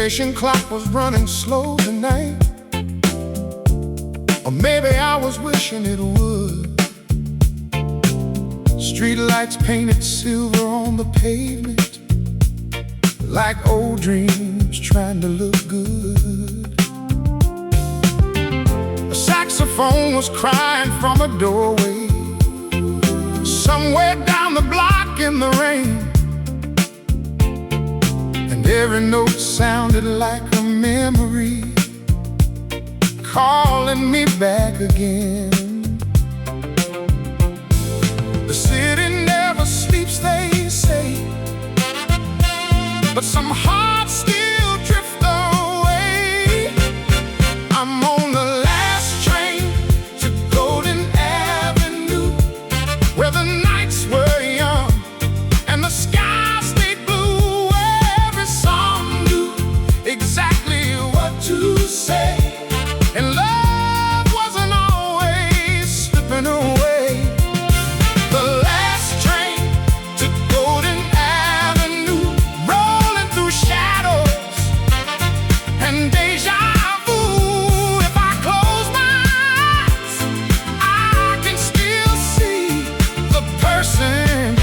station clock was running slow tonight, or maybe I was wishing it would. Street lights painted silver on the pavement, like old dreams trying to look good. A saxophone was crying from a doorway, somewhere down the block in the rain. And every note sounded like a memory, calling me back again. The city never sleeps, they say, but some hearts still drift away. I'm on the last train to Golden Avenue, where the nights were young and the sky stayed blue. Every song knew exactly what to say, and love wasn't always slipping away. The last train to Golden Avenue, rolling through shadows and deja vu. If I close my eyes, I can still see the person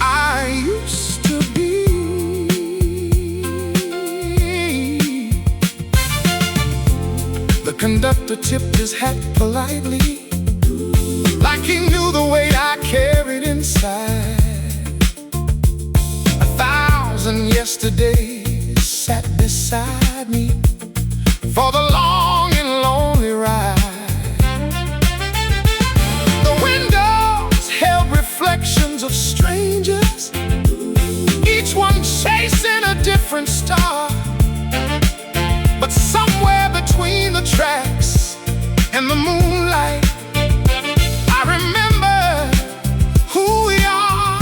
I used to be. The conductor tipped his hat politely, like he knew the weight I carried inside. 1,000 yesterdays sat beside me for the long and lonely ride. The windows held reflections of strangers, each one chasing a different star. But somewhere between the tracks and the moonlight, I remember who we are.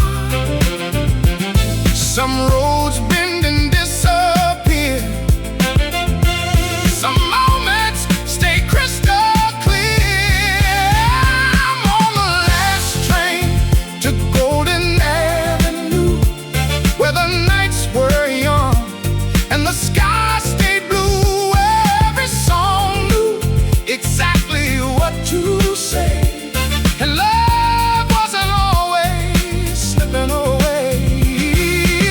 Some roads bend and disappear, some moments stay crystal clear. I'm on the last train to Golden Avenue, where the nights were young and the sky stayed blue. Every song knew exactly what to say, and love wasn't always slipping away.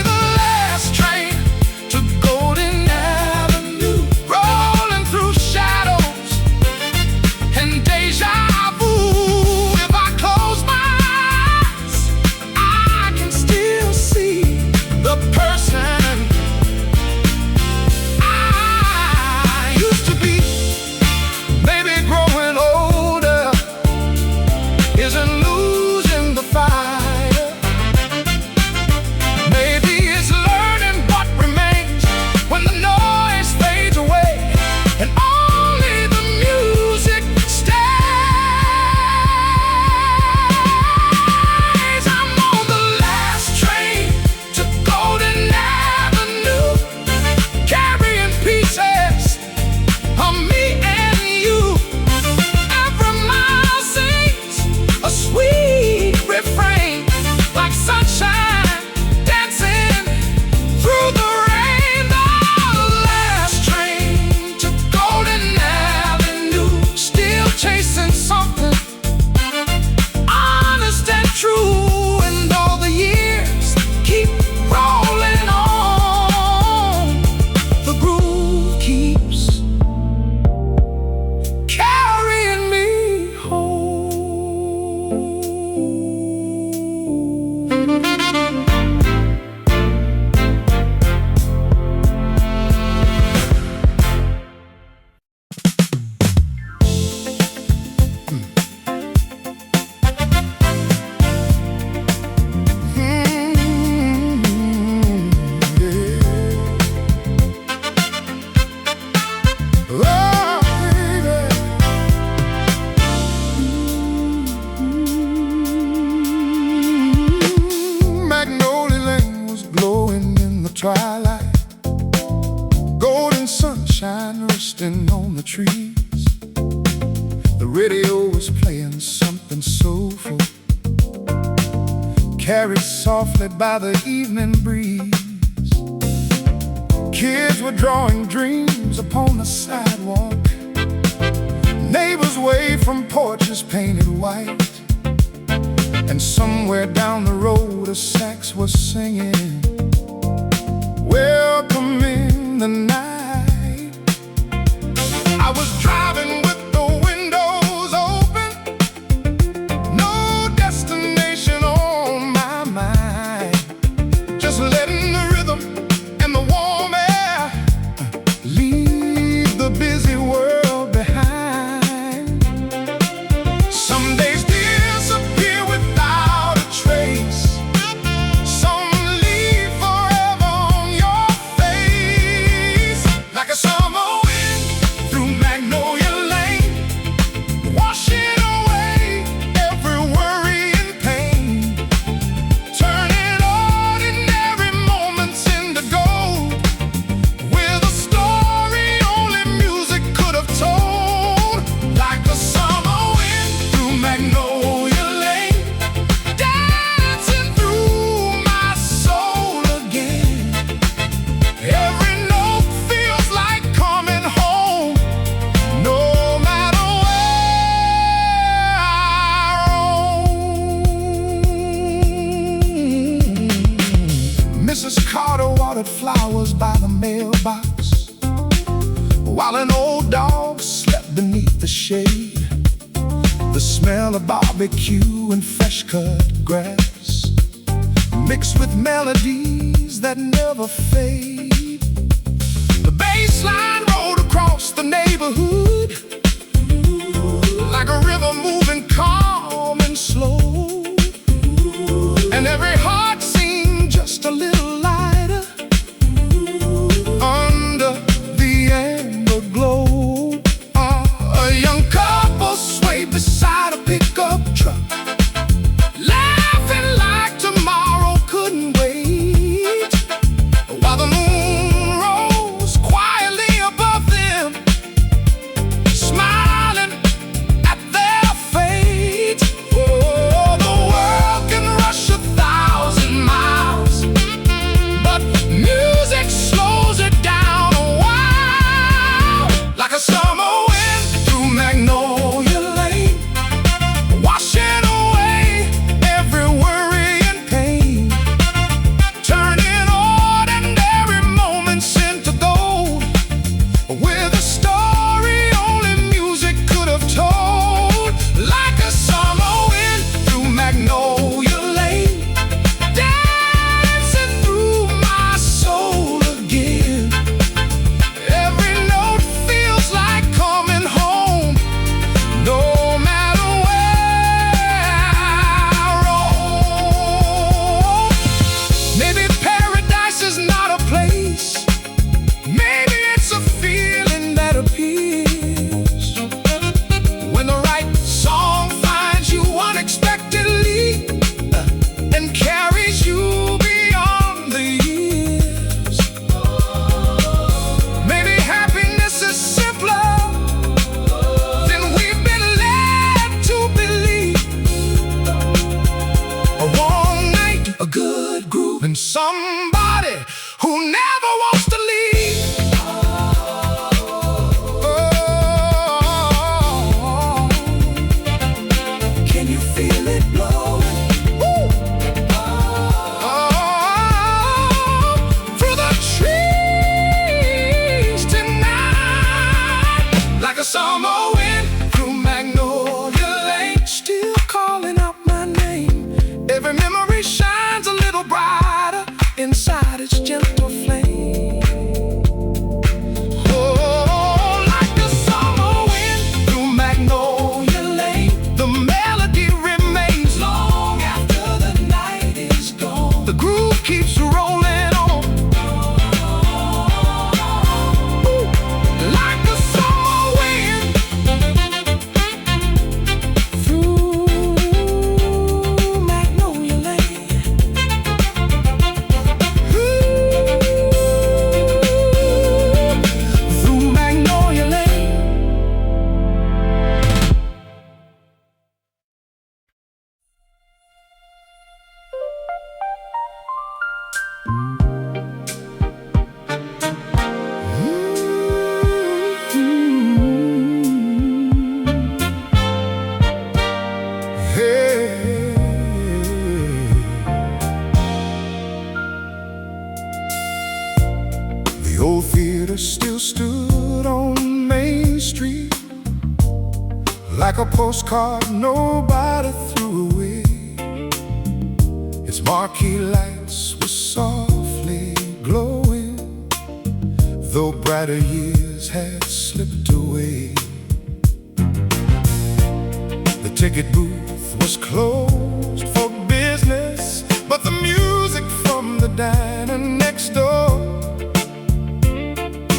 The last train to Golden Avenue, rolling through shadows and deja vu. If I close my eyes, I can still see the person I used to be. Maybe growing older isn't losing the fire. Maybe it's learning what remains when the noise fades away and only the music stays. I'm on the last train to Golden Avenue, carrying pieces of me and you. Every mile sings a sweet refrain, like sunshine dancing through the rain. The last train to Golden Avenue, still chasing something honest and true. And all the years keep rolling on, the groove keeps carrying me home. Oh, baby. Magnolia Lane was glowing in the twilight, golden sunshine resting on the trees. The radio was playing something soulful, carried softly by the evening breeze. Kids were drawing dreams upon the sidewalk. Neighbors waved from porches painted white. And somewhere down the road a sax was singing, welcoming the night. I was driving with the windows open, no destination on my mind, just letting the rhythm and the warm air leave the busy world behind. Some days disappear without a trace, some leave forever on your face. Like a summer wind through Magnolia Lane, washing away every worry and pain, turning ordinary moments into gold, with a story only music could have told. Like a summer wind through Magnolia Lane, dancing through my soul again. Every note feels like coming home, no matter where I roam. Mrs. Carter watered flowers by the mailbox, while an old dog slept beneath the shade. The smell of barbecue and fresh-cut grass mixed with melodies that never fade. The bassline rolled across the neighborhood like a river moving calm and slow, and every heart seemed just a little lighter under the amber glow. A young couple swayed beside a pickup truck, laughing like tomorrow couldn't wait, while the moon rose quietly above them, smiling at their fate. Oh, the world can rush 1,000 miles, but music slows it down a while. Like a summer wind through Magnolia Lane, washing away every worry and pain, turning ordinary moments into gold, with a story only music could have told. Like a summer wind through Magnolia Lane, dancing through my soul again. Every note feels like coming home, no matter where I roam. Maybe paradise is not a place, maybe it's a feeling that appears when the right song finds you unexpectedly and carries you beyond the years. Maybe happiness is simpler than we've been led to believe. A warm night, a good groove, and somebody who never wants to leave. Oh, can you feel it blowing? Woo! Oh, through the trees tonight. Like a summer wind through Magnolia Lane, still calling out my name. Every memory shines a little brighter inside its gentle flame. Oh, like a summer wind through Magnolia Lane, the melody remains long after the night is gone. The groove keeps rolling. a postcard nobody threw away. Its marquee lights were softly glowing, though brighter years had slipped away. The ticket booth was closed for business, but the music from the diner next door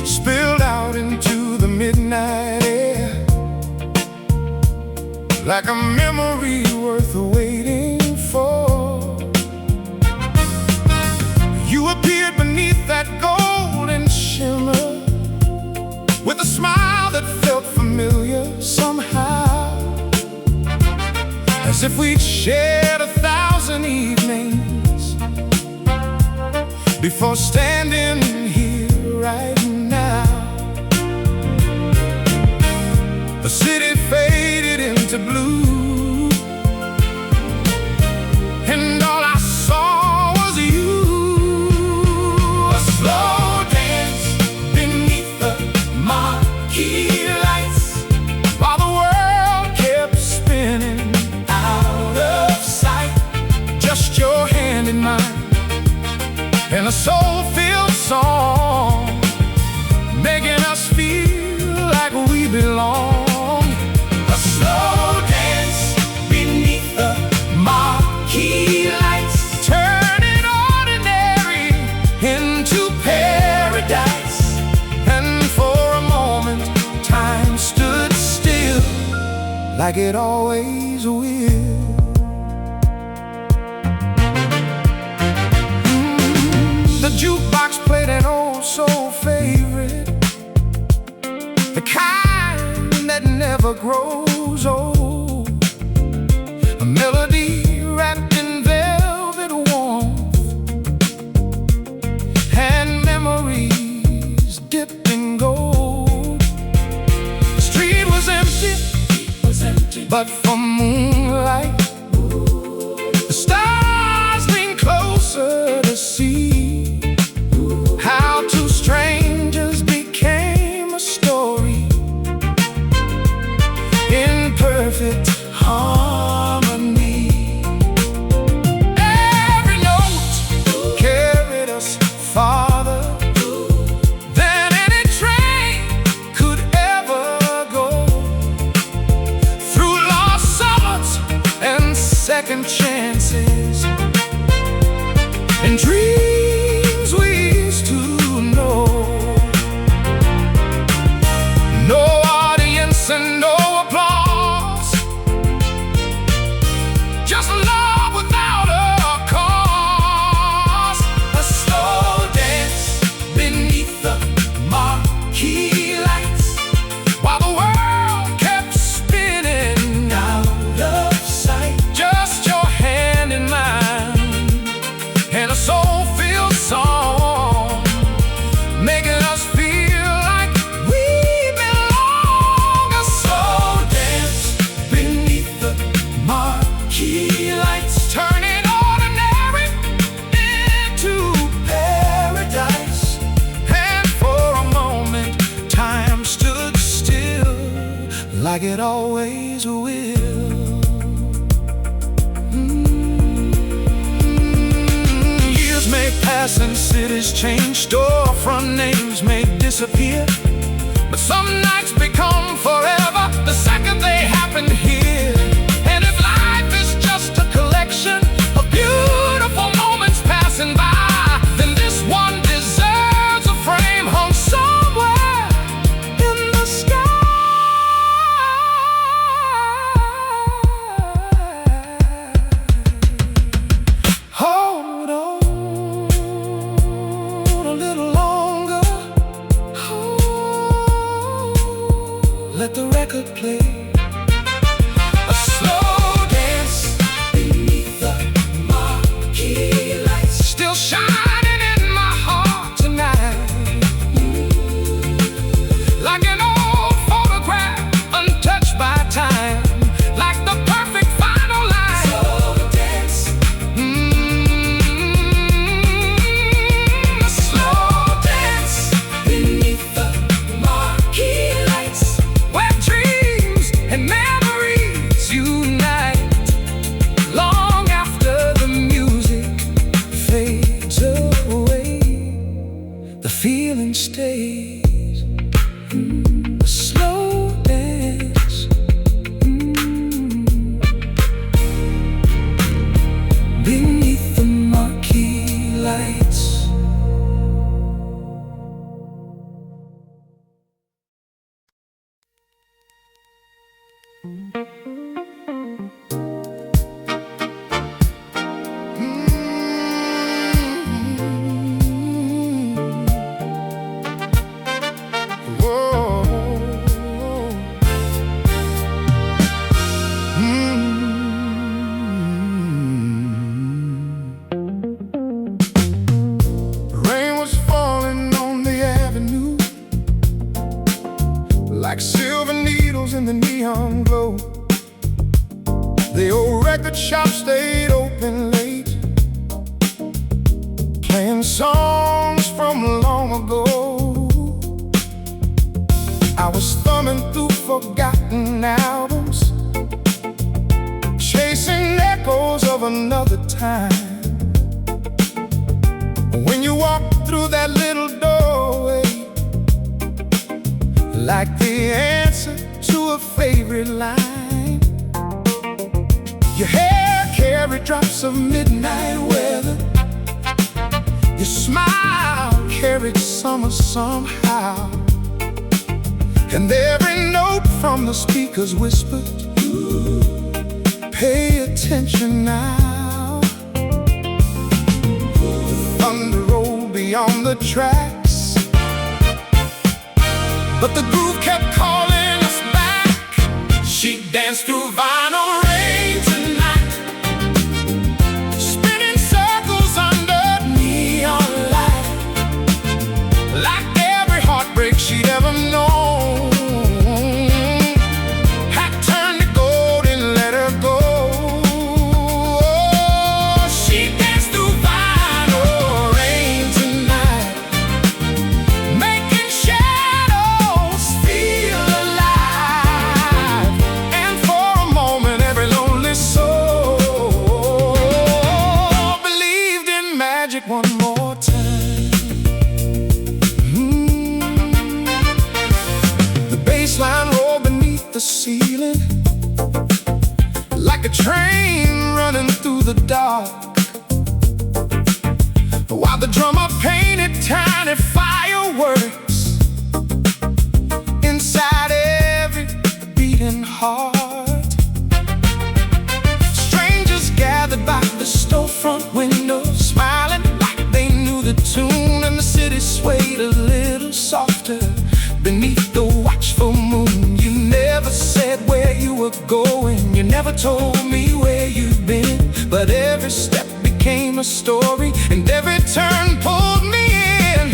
spilled out into the midnight air, like a memory worth waiting for. You appeared beneath that golden shimmer, with a smile that felt familiar somehow, as if we'd shared 1,000 evenings before standing here right now. The city faded into blue, and all I saw was you. A slow dance beneath the marquee lights, while the world kept spinning out of sight. Just your hand in mine, and a soul-filled song, making us feel like we belong. A slow dance beneath the marquee lights, turning ordinary into paradise. And for a moment, time stood still, like it always will. The jukebox played an old soul favorite, the kind that never grows old. A melody wrapped in velvet warmth, and memories dipped in gold. The street was empty, but for moonlight, the stars leaned closer to see how two strangers became a story in perfect harmony. Every note carried us farther than any train could ever go, through lost summers and second chances, and dreams we used to know. No audience and no applause, just love without a cause. A slow dance beneath the marquee lights, while the world kept spinning out of sight. Just your hand in mine, and a soul-filled song, making us feel like we belong. A slow dance beneath the marquee lights, turning ordinary into paradise. And for a moment, time stood still, like it always will. Years may pass and cities change, storefront names may disappear, but some nights become forever the second they happen here. And if life is just a collection of beautiful moments passing by, then this one deserves a frame hung somewhere in the sky. Hold on a little longer. Let the record play. beneath the marquee lights. Like silver needles in the neon glow. The old record shop stayed open late, playing songs from long ago. I was thumbing through forgotten albums, chasing echoes of another time. When you walked through that little doorway, like the answer to a favorite line. Your hair carried drops of midnight weather. Your smile carried summer somehow. And every note from the speakers whispered, pay attention now. The thunder rolled beyond the tracks, but the groove kept calling us back. She danced through vinyl rain tonight, spinning circles under neon light, like every heartbreak she'd ever known had turned to gold and let her go. She danced through vinyl rain tonight, making shadows feel alive. And for a moment, every lonely soul believed in magic one more time. The bassline rolled beneath the ceiling, like a train running through the dark, while the drummer painted tiny fireworks inside every beating heart. Strangers gathered by the storefront window, smiling like they knew the tune, and the city swayed a little softer beneath the watchful moon. You never said where you were going, you never told me where you've been, but every step became a story, and every turn pulled me in.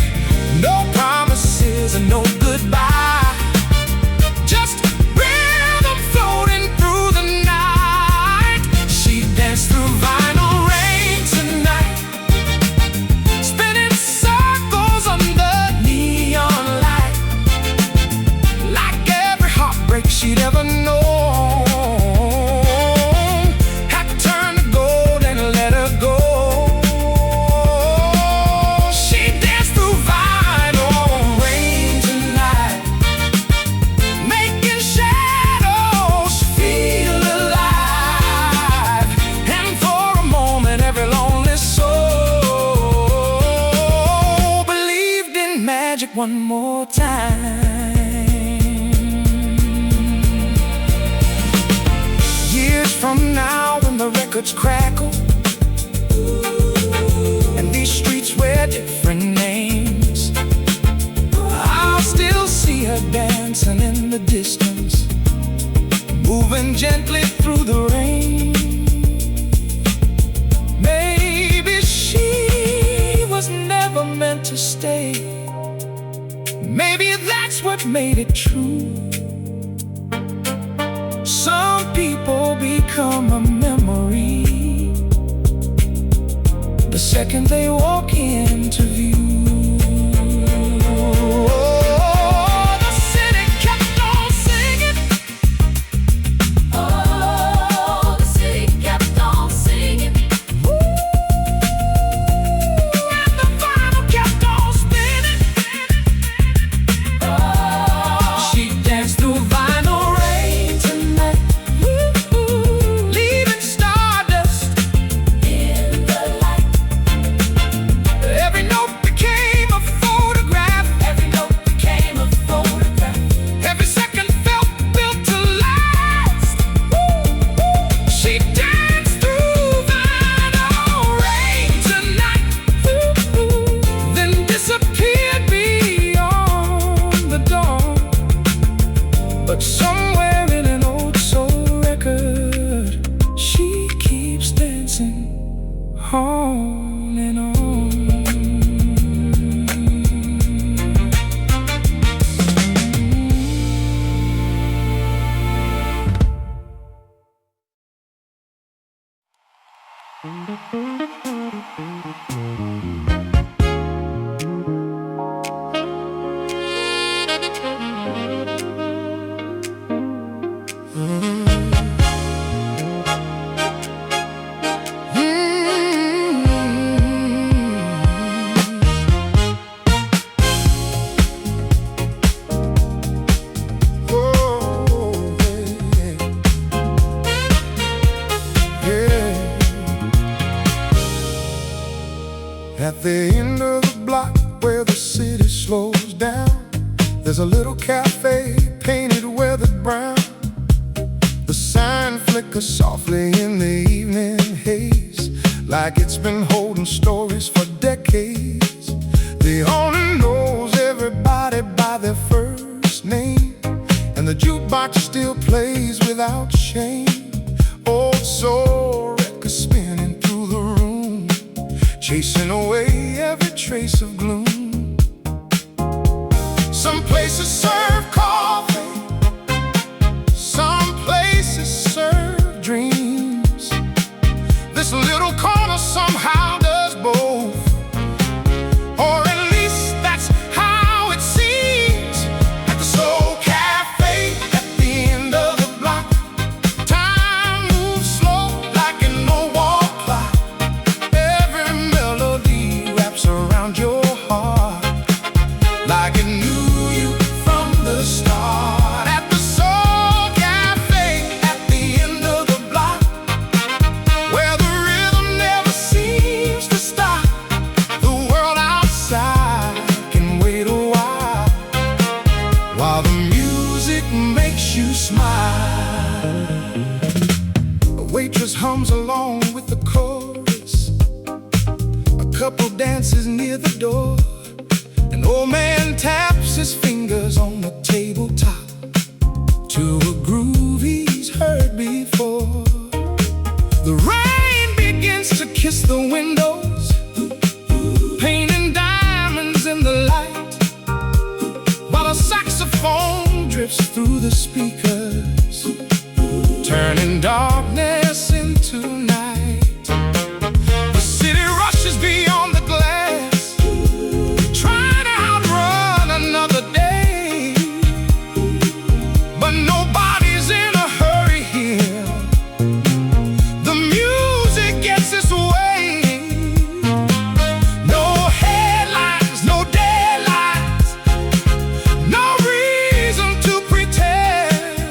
No promises and no goodbye, just rhythm floating through the night. She danced through vinyl rain tonight, spinning circles under neon light, like every heartbreak she'd ever known had turned to gold and let her go. She danced through vinyl rain tonight, making shadows feel alive. And for a moment, every lonely soul believed in magic one more time. Years from now, when the records crackle and these streets wear different names, I'll still see her dancing in the distance, moving gently through the rain. Maybe she was never meant to stay. Maybe that's what made it true. Some people become a memory the second they walk into view. The city kept on singing. Oh, the city kept on singing. And the vinyl kept on spinning. Oh, She danced through vinyl rain tonight, leaving stardust in Oh, yeah. At the end of the block where the city slows down, there's a little cafe painted weathered brown. The sign flickers softly in the evening haze, like it's been holding stories for decades. The owner knows everybody by their first name, and the jukebox still plays without shame. Old soul records spinning through the room, chasing away every trace of gloom. Some places serve coffee, some places serve dreams. This little corner somehow does both, or at least that's how it seems. At the Soul Cafe at the end of the block, time moves slow like an old wall clock. Every melody wraps around your heart like it knew you from the start. At the Soul Cafe at the end of the block, where the rhythm never seems to stop. The world outside can wait a while the music makes you smile. A waitress hums along with the chorus, a couple dances near the door. An old man taps his fingers on the tabletop to a groove he's heard before. The rain begins to kiss the windows, painting diamonds in the light, while a saxophone drifts through the speakers, turning darkness into night. The city rushes beyond the glass, trying to outrun another day, but nobody's in a hurry here. The music gets its way. No headlines, no deadlines, no reason to pretend.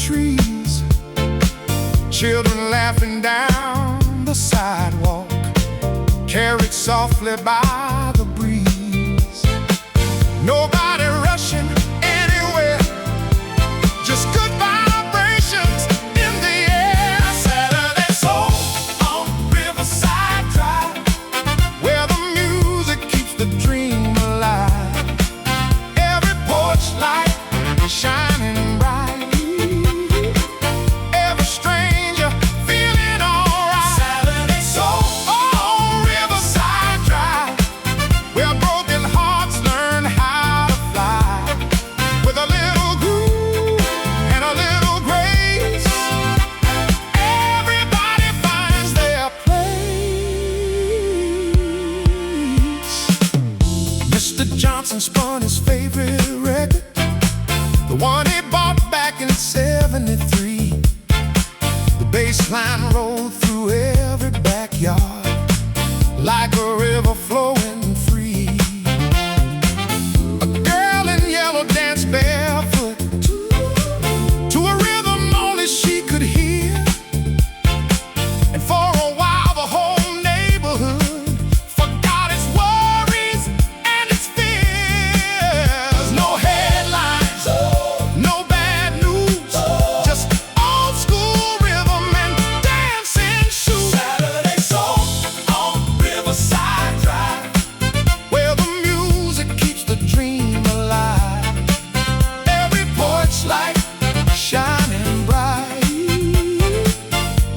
trees, children laughing down the sidewalk, carried softly by the breeze. Nobody rushing anywhere, just good vibrations in the air. Saturday soul on Riverside Drive, where the music keeps the dream alive. Every porch light shining bright, every stranger feeling alright. Saturday soul on Riverside Drive, where broken hearts learn how to fly. With a little groove and a little grace, everybody finds their place. Mr. Johnson spun his favorite record, the one he bought back in '73. The bass line rolled through every backyard like a river flowing free. A girl in yellow danced barefoot to a rhythm only she could hear. And for a while the whole neighborhood forgot its worries and its fears. No headlines, no bad news, just old school rhythm and dancing shoes. Saturday soul on Riverside Drive, where the music keeps the dream alive. Every porch light shining bright,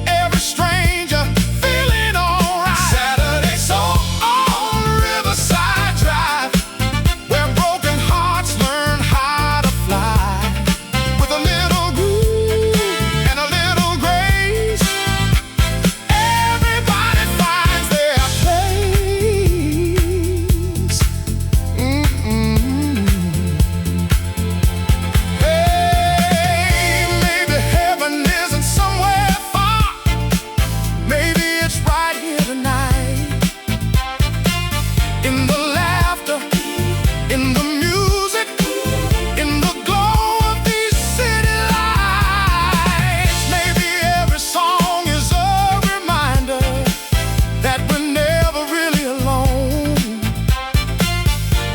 every stranger feeling alright. Saturday soul on Riverside Drive, where broken hearts learn how to fly. With a little groove and a little grace, everybody finds their place. Hey, maybe heaven isn't somewhere far, maybe it's right here tonight. In the laughter, in the music, in the glow of these city lights. Maybe every song is a reminder that we're never really alone.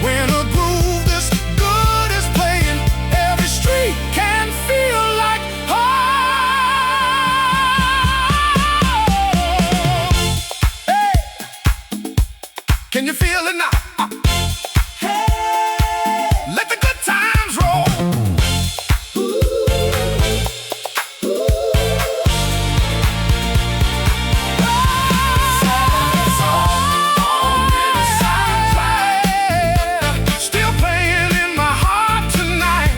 When a groove this good is playing, every street can feel like home. Hey, can you feel it now? Let the good times roll. Still playing in my heart tonight,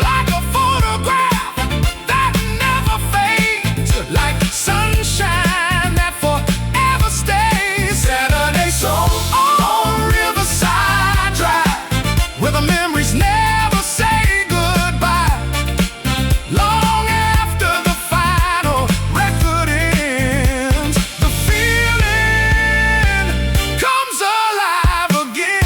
like a photograph that never fades, like sunshine that forever stays. Saturday soul on Riverside Drive, where the memories never say goodbye. Long after the final record ends, the feeling comes alive again.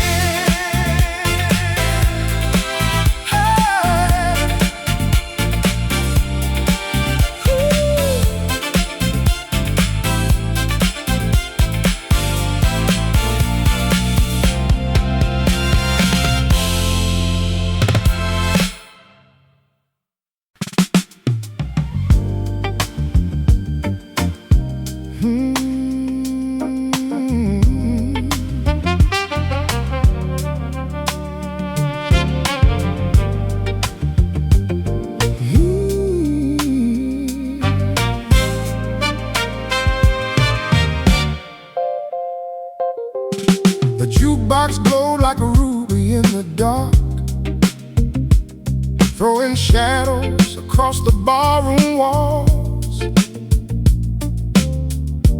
The jukebox glowed like a ruby in the dark, throwing shadows across the barroom walls.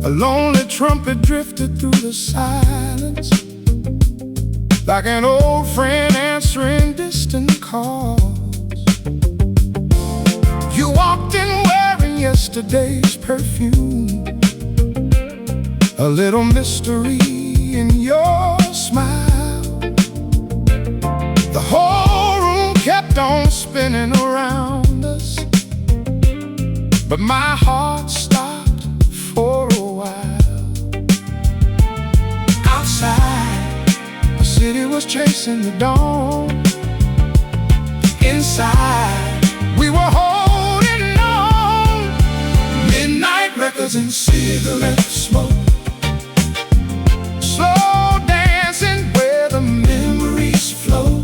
A lonely trumpet drifted through the silence, like an old friend answering distant calls. You walked in wearing yesterday's perfume, a little mystery in your smile. The whole room kept on spinning around us, but my heart stopped for a while. Outside, the city was chasing the dawn. Inside, we were holding on. Midnight records and cigarette smoke, slow dancing where the memories float.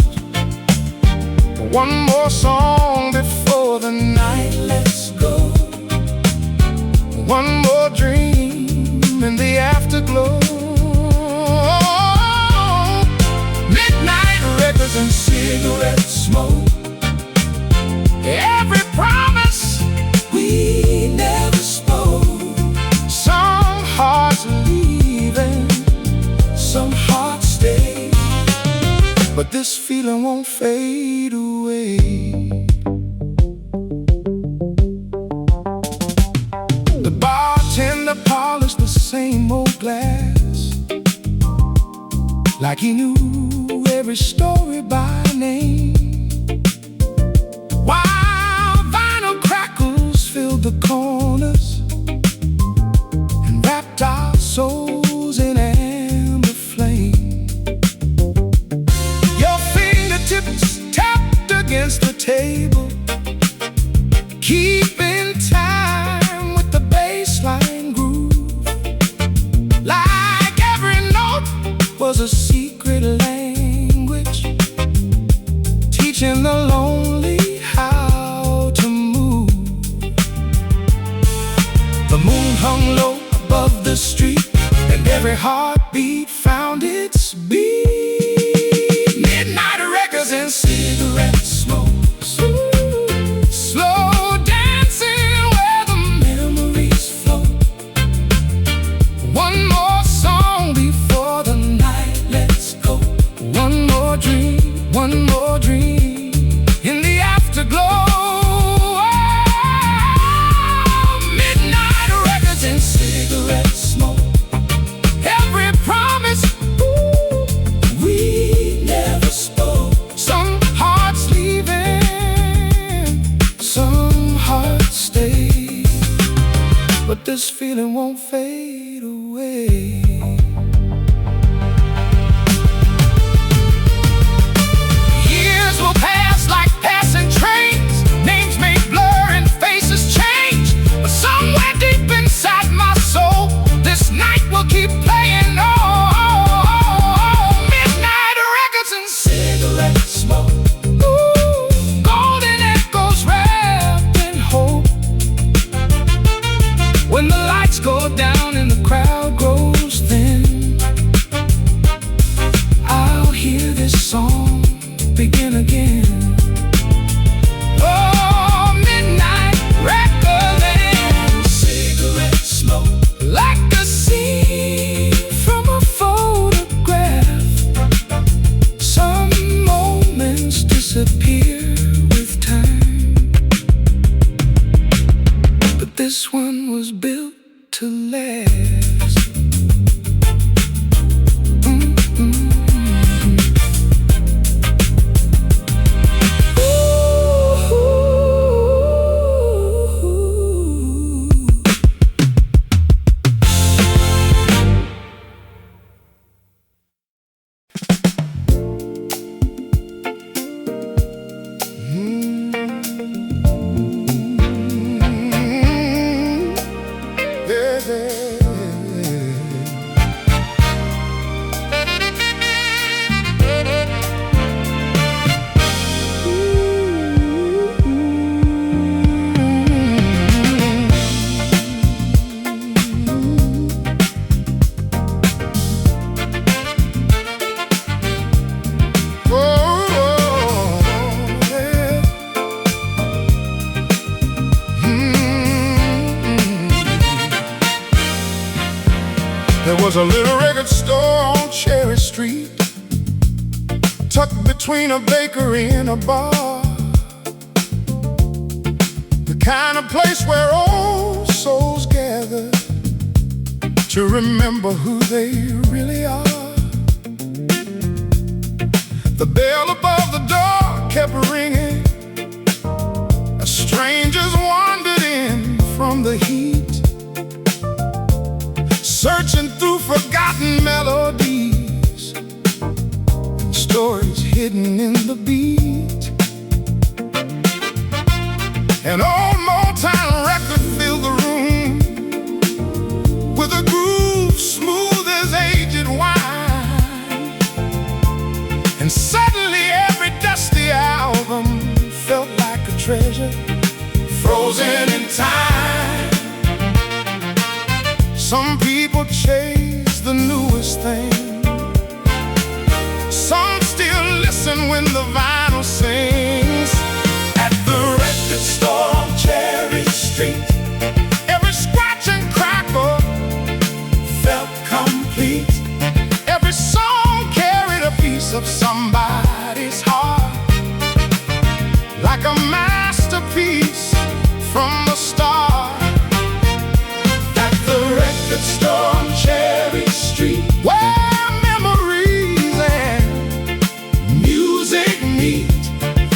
One more song before the night lets go. One more dream in the afterglow. Midnight records and cigarette smoke. Every promise we never spoke. Some hearts leaving, some hearts stay, but this feeling won't fade away. The bartender polished the same old glass, like he knew every story by name. While vinyl crackles filled the corners and wrapped our souls in amber flame. Your fingertips tapped against the table, keeping time with the bassline groove. Like every note was a secret language, teaching the lonely how to move. The moon hung low above the street, and every heartbeat found its beat. Midnight records and cigarette smoke, slow dancing where the memories float. One more song before the night lets go. One more dream, one more dream in the afterglow. Midnight records and cigarette smoke. Every promise, ooh, we never spoke. Some hearts leaving, some hearts stay, but this feeling won't fade away. Years will pass like passing trains, names may blur and faces change, but somewhere deep inside my soul, this night will keep playing on. Midnight records and cigarette smoke, ooh, golden echoes wrapped in hope. When the lights go down and the crowd grows thin, I'll hear this song begin again. Oh, midnight record and cigarette smoke, like a scene from a photograph. Some moments disappear with time, but this one was built to last. There was a little record store on Cherry Street, tucked between a bakery and a bar. The kind of place where old souls gather to remember who they really are. The bell above the door kept ringing as strangers wandered in from rhythming in the beat. An old Motown record filled the room with a groove smooth as aged wine. And suddenly every dusty album felt like a treasure frozen in time. Some people chase the newest thing, some still listen when the vinyl sings. At the record store on Cherry Street, every scratch and crackle felt complete. Every song carried a piece of somebody's heart, like a masterpiece from the start. At the record store on Cherry Street, where memories and music meet,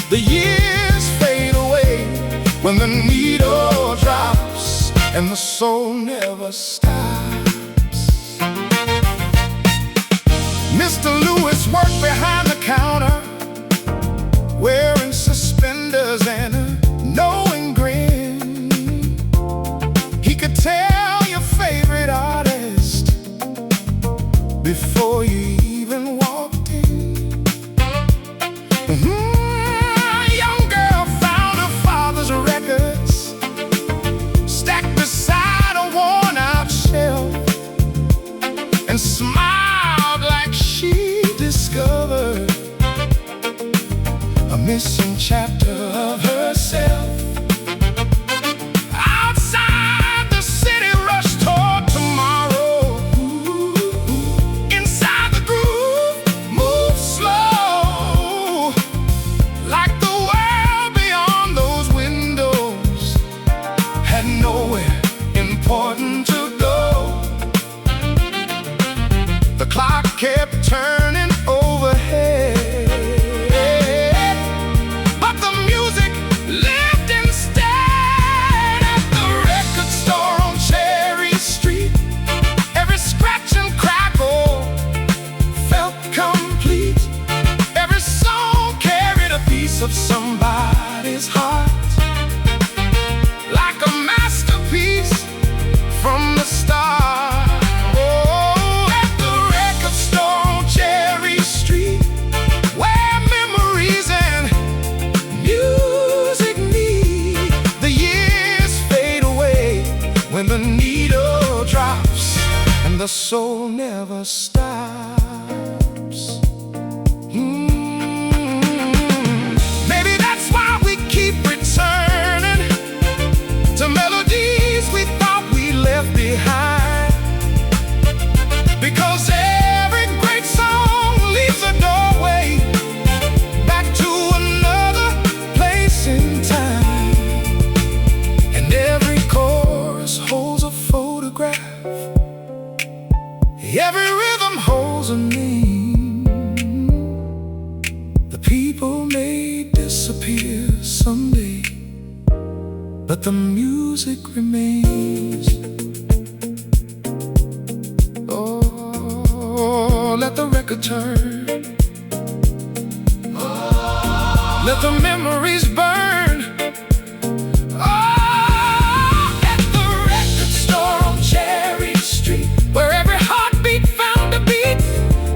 the years fade away when the needle drops and the soul never stops. Mr. Lewis worked behind the counter, wearing suspenders and a knowing grin. He could tell your favorite artist before you even walked in. A young girl found her father's records stacked beside a worn-out shelf, and smiled like she discovered a missing chapter of herself. Outside, the city rushed toward tomorrow. Inside, the groove moved slow, like the world beyond those windows had nowhere important to go. The clock kept turning overhead, but the music lived instead. At the record store on Cherry Street, every scratch and crackle felt complete. Every song carried a piece of somebody's heart, like a masterpiece from the start. Oh, at the record store on Cherry Street, where memories and music meet, the years fade away when the needle drops and the soul never stops. Maybe that's why we keep returning to melodies we thought we left behind, because every great song leaves a doorway back to another place in time. And every chorus holds a photograph, every rhythm holds a name. The people may disappear someday, but the music remains. Oh, let the record turn, let the memories burn. Oh, at the record store on Cherry Street, where every heartbeat found a beat,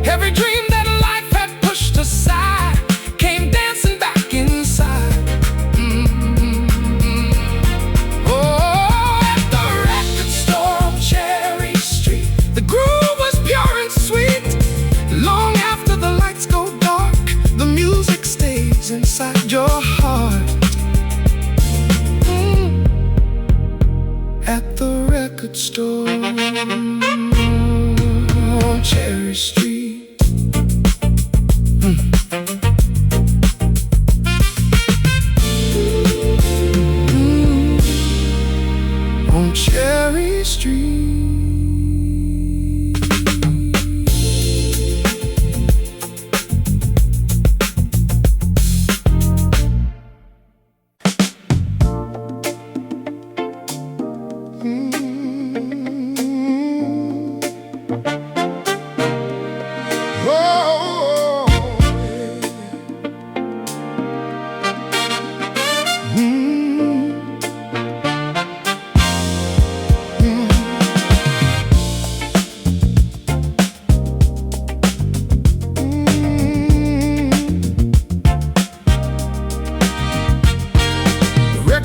every dream that life had pushed aside came dancing back inside. Oh, at the record store on Cherry Street, the groove was pure and sweet. Long after the lights go dark, the music stays inside your heart. At the record store on Cherry Street. On Cherry Street.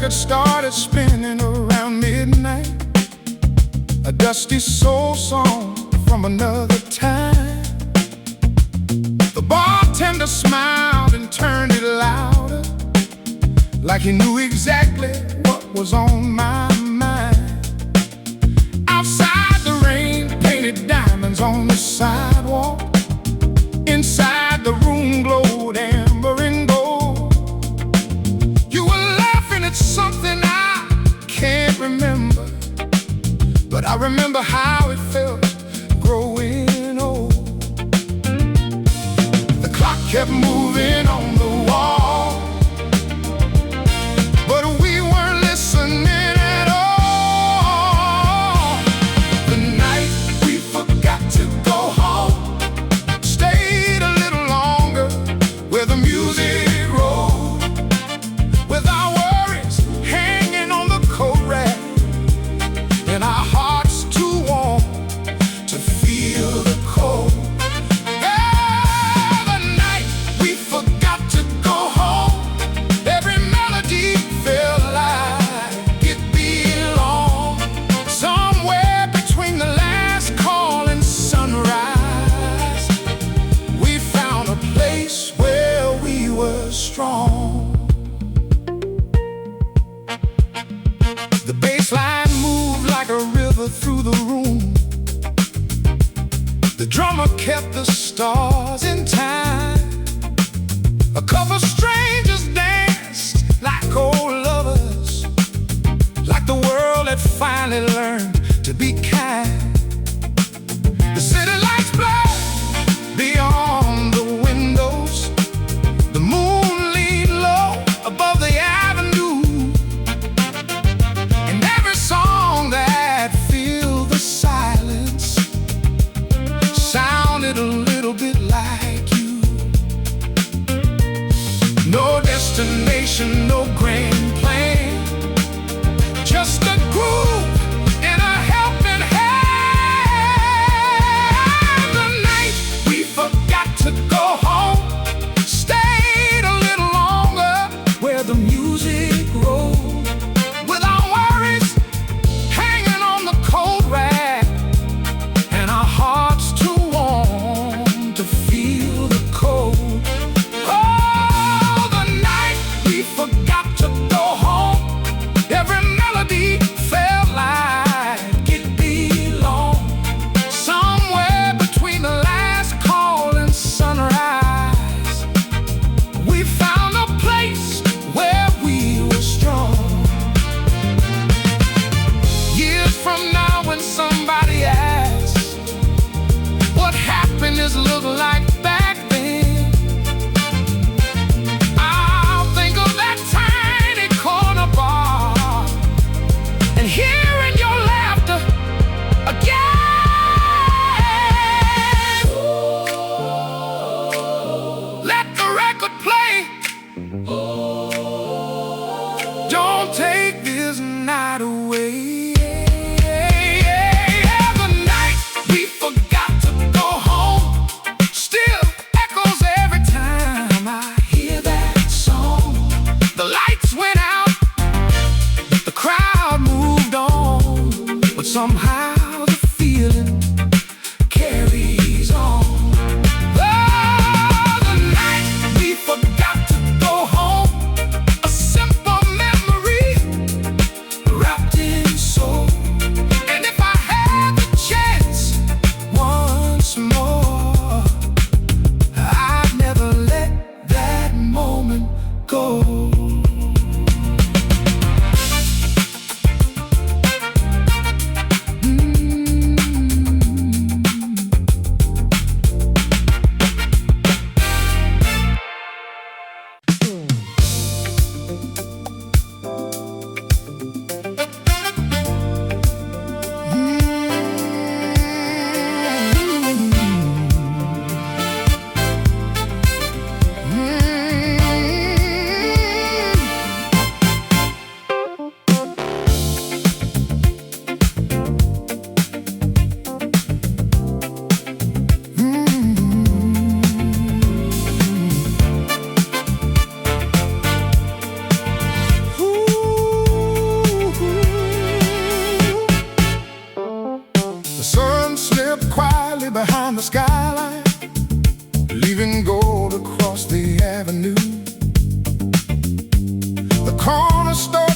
record started spinning around midnight, a dusty soul song from another time. The bartender smiled and turned it louder, like he knew exactly what was on my mind. Outside, the rain painted diamonds on the sidewalk. Inside, the room glowed amber and gold. You were laughing at something I can't remember, but I remember how it felt growing old. The clock kept moving on the wall, but we weren't listening at all. The night we forgot to go home, stayed a little longer where the music rolled, with our worries hanging on the coat rack, and our hearts too warm to feel the cold. Yeah, the night we forgot to go home, every melody felt like it belonged. Somewhere between the last call and sunrise, we found a place where we were strong. The bassline moved like a river through the room. The drummer kept the stars in time. A couple strangers danced like old lovers, like the world had finally learned to be kind. The city lights blurred beyond the windows. The moon leaned low above the avenue, and every song that filled the silence sounded a little bit like you. No destination, no grand plan, just a groove and a helping hand. The night we forgot to go home, stayed a little longer where the music rolled, with our worries hanging on the cold rack, and our hearts too warm to feel the cold. Oh, the night we forgot to go home, every melody felt like it belonged. Somewhere between the last call and sunrise, we found a place where we were strong. Years from now, when somebody asks what happiness looked like back then, I'll think of that tiny corner bar and hearing your laughter again. Let the record play. Don't take this night away. The night we forgot to go home still echoes every time I hear that song. The lights went out, the crowd moved on, but somehow the feeling carries on. Oh, the night we forgot to go home, a simple memory wrapped in soul. And if I had the chance once more, I'd never let that moment go.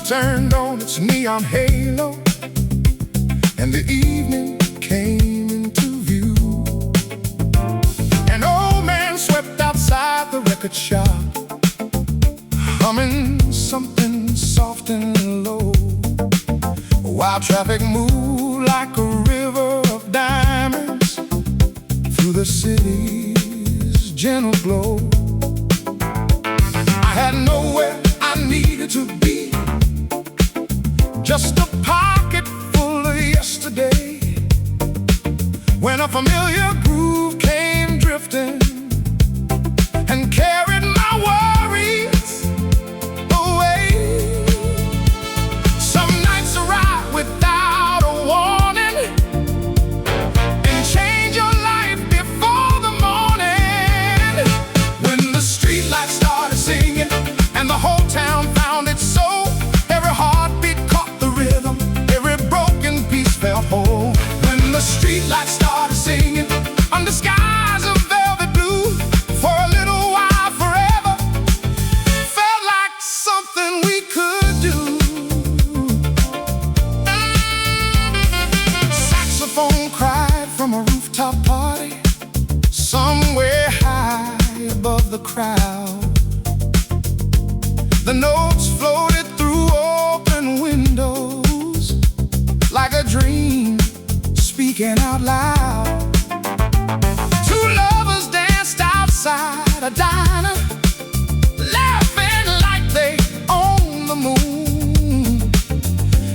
turned on its neon halo, and the evening came into view. An old man swept outside the record shop, humming something soft and low, while traffic moved like a river of diamonds through the city's gentle glow. I had nowhere I needed to be, just a pocket full of yesterday, when a familiar groove came drifting and carried my worries away. Some nights arrive without a warning and change your life before the morning. When the streetlights started singing and the whole town found its soul, every heartbeat caught the rhythm, every broken piece felt whole. When the streetlights started singing under skies of velvet blue, for a little while, forever, felt like something we could do. Saxophone cried from a rooftop party somewhere high above the crowd. The notes floated through open windows like a dream speaking out loud. Two lovers danced outside a diner, laughing like they owned the moon,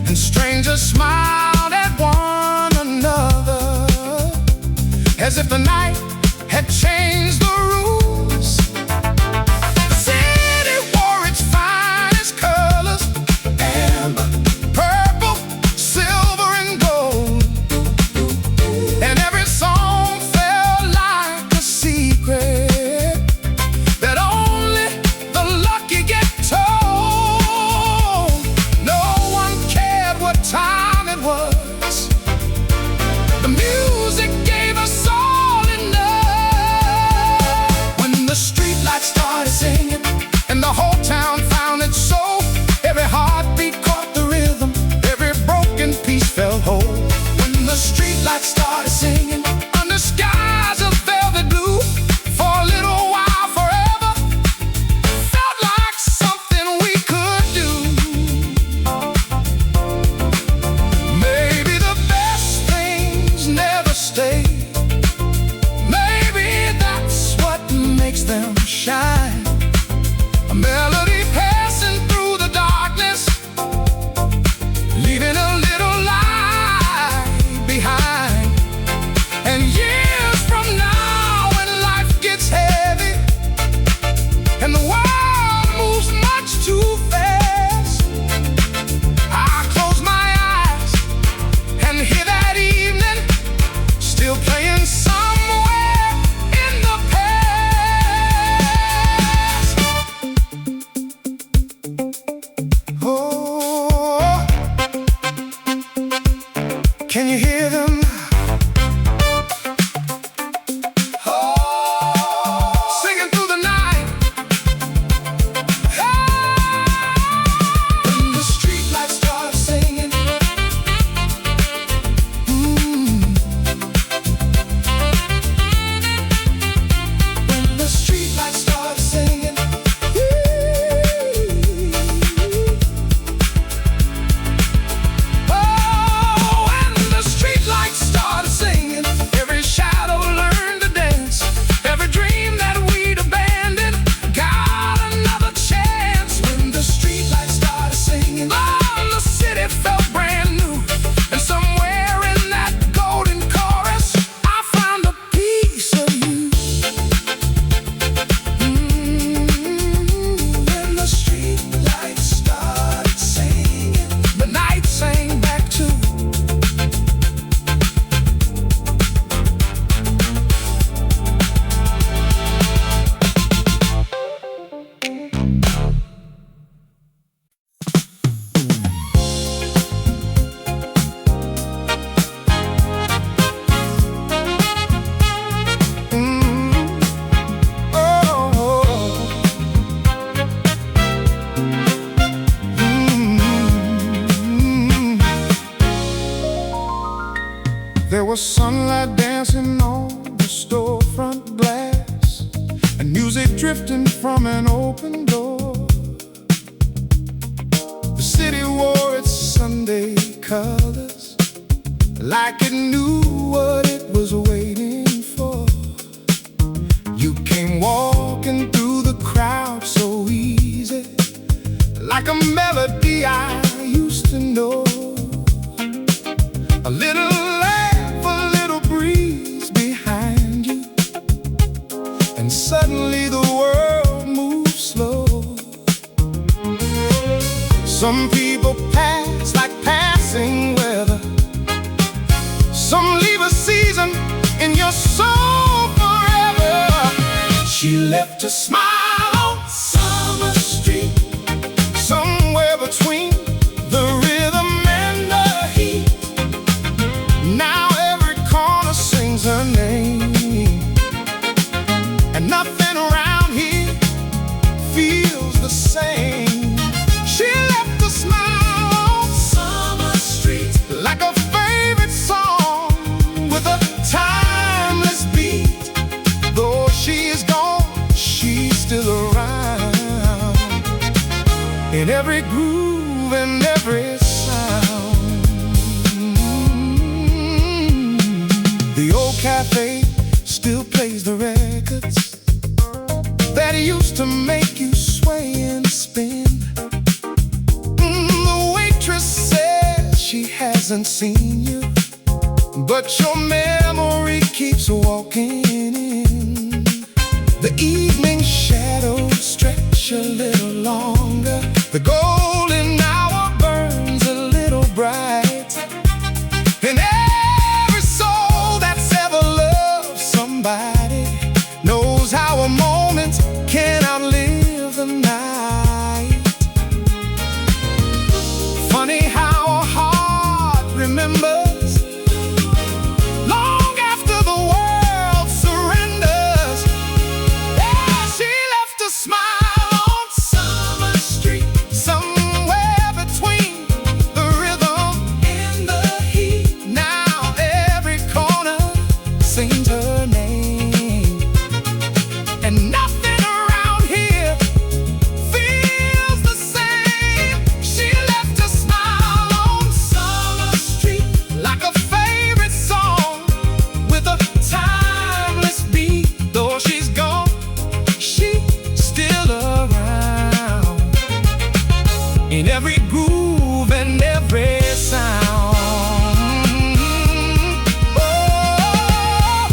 and strangers smiled at one another as if the night had changed the rules. The city wore its finest colors, amber, purple, silver, and gold, and every song felt like a secret that only the lucky get told. No one cared what time it was. The music gave us all enough. When the streetlights started singing and the whole town found its soul, every heartbeat caught the rhythm, every broken piece felt whole. When the streetlights started singing under skies of velvet blue, for a little while, forever, felt like something we could do. Maybe the best things never stay. Maybe that's what makes them shine. A melody passing through the darkness, leaving a little light behind. And years from now, when life gets heavy and the world moves much too fast, I close my eyes and hear that evening still playing somewhere in the past. Oh, can you hear them? Oh, singing through the night. When the streetlights start singing, when the streetlights start singing, oh, when the streetlights was sunlight dancing on the storefront glass, and music drifting from an open door. The city wore its Sunday colors, like it knew what it was waiting for. You came walking through the crowd so easy, like a melody I used to know. A little laugh, a little breeze behind you, and suddenly the world moves slow. Some people pass like passing weather, some leave a season in your soul forever. She left a smile on Summer Street, somewhere between the rhythm and the heat. Now every corner sings her name, and nothing around here feels the same. She left a smile on Summer Street, like a favorite song with a timeless beat. Though she is gone, she's still around, in every groove and every sound. The old cafe still plays the records that used to make you sway and spin. The waitress says she hasn't seen you, but your memory keeps walking in. The evening shadows stretch a little longer, the golden hour burns a little bright, and every soul that's ever loved somebody knows how a moment can outlive the night. Funny how a heart remembers long after the world surrenders. Yeah, she left a smile on Summer Street, somewhere between the rhythm and the heat. Now every corner sings her name, and nothing around here feels the same. She left a smile on Summer Street, like a favorite song with a timeless beat. Though she's gone, she's still around, in every groove and every sound. Oh,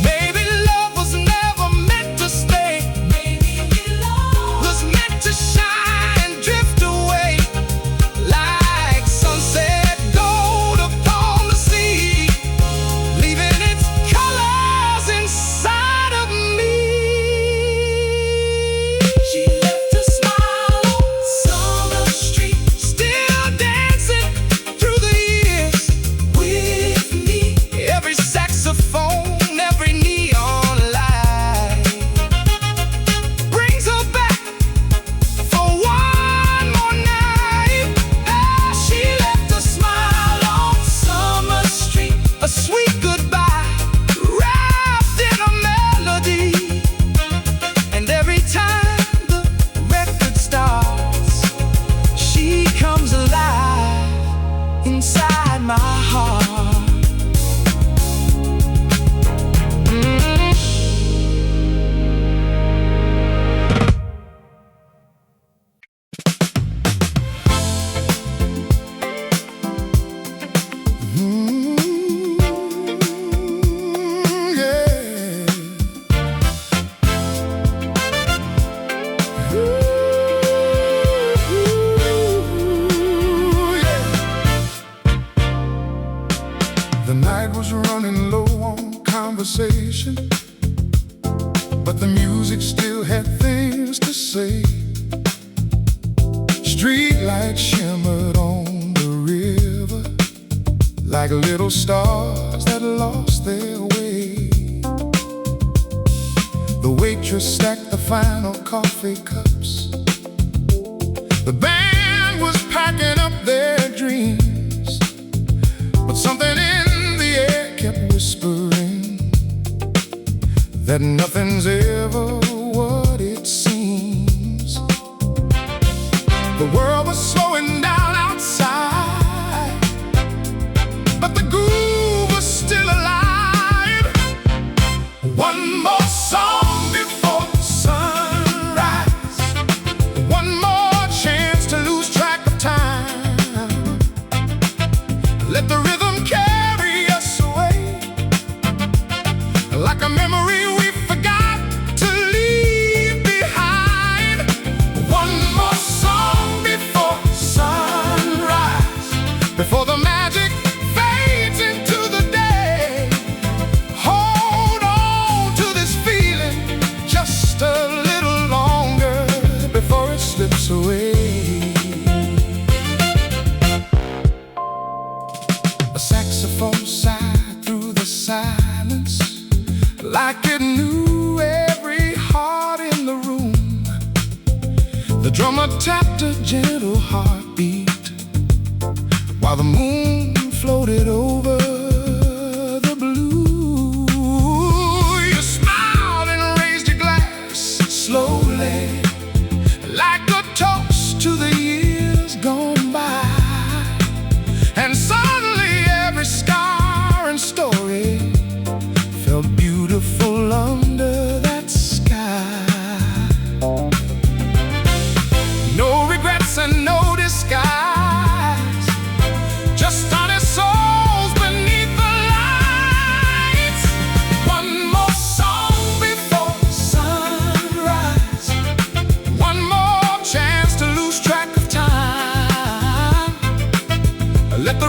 maybe love was never meant to stay. Maybe love was meant to shine, drift away like sunset gold upon the sea, leaving its colors inside of me. She left a smile on Summer Street, still dancing through the years with me. Every saxophone, every neon light brings her back for one more night. Ah, she left a smile on Summer Street, a sweet goodbye wrapped in a melody. And every time the record starts, she comes alive inside my heart. Yeah. The night was running low on conversation, but the music still had things to say. Street lights shimmered on the river, like little stars that lost their way. The waitress stacked the final coffee cups. The band was packing up their dreams, but something in the air kept that nothing's ever what it seems. The world was slowing down outside, but the groove was still alive. One more song before sunrise, one more chance to lose track of time. Let the rhythm carry us away, like a memory we forgot to leave behind. One more song before sunrise, before the magic fades into the day. Hold on to this feeling just a little longer before it slips away. A saxophone sighed through the silence, like it knew every heart in the room. The drummer tapped a gentle heartbeat, while the moon floated over the blue. You smiled and raised your glass slowly, like a toast to the years gone by. And suddenly every scar and story felt beautiful under that sky. No regrets and no disguise, just honest souls beneath the lights. One more song before sunrise, one more chance to lose track of time. Let the